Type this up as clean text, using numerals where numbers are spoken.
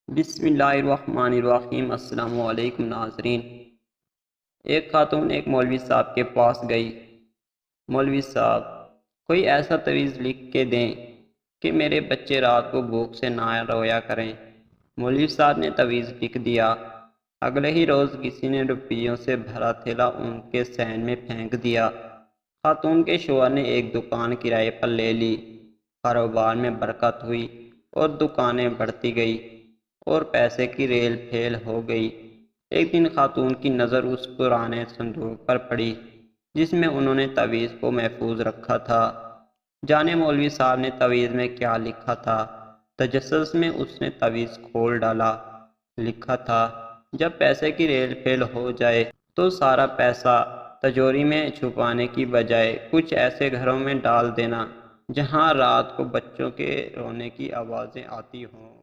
بسم اللہ الرحمن الرحیم۔ السلام علیکم ناظرین۔ ایک خاتون ایک مولوی صاحب کے پاس گئی۔ مولوی صاحب، کوئی ایسا تعویذ لکھ کے دیں کہ میرے بچے رات کو بھوک سے نہ رویا کریں۔ مولوی صاحب نے تعویذ لکھ دیا۔ اگلے ہی روز کسی نے روپیوں سے بھرا تھیلا ان کے صحن میں پھینک دیا۔ خاتون کے شوہر نے ایک دکان کرائے پر لے لی۔ کاروبار میں برکت ہوئی اور دکانیں بڑھتی گئی اور پیسے کی ریل پھیل ہو گئی۔ ایک دن خاتون کی نظر اس پرانے صندوق پر پڑی جس میں انہوں نے تعویذ کو محفوظ رکھا تھا۔ جانے مولوی صاحب نے تعویذ میں کیا لکھا تھا؟ تجسس میں اس نے تعویذ کھول ڈالا۔ لکھا تھا، جب پیسے کی ریل پھیل ہو جائے تو سارا پیسہ تجوری میں چھپانے کی بجائے کچھ ایسے گھروں میں ڈال دینا جہاں رات کو بچوں کے رونے کی آوازیں آتی ہوں۔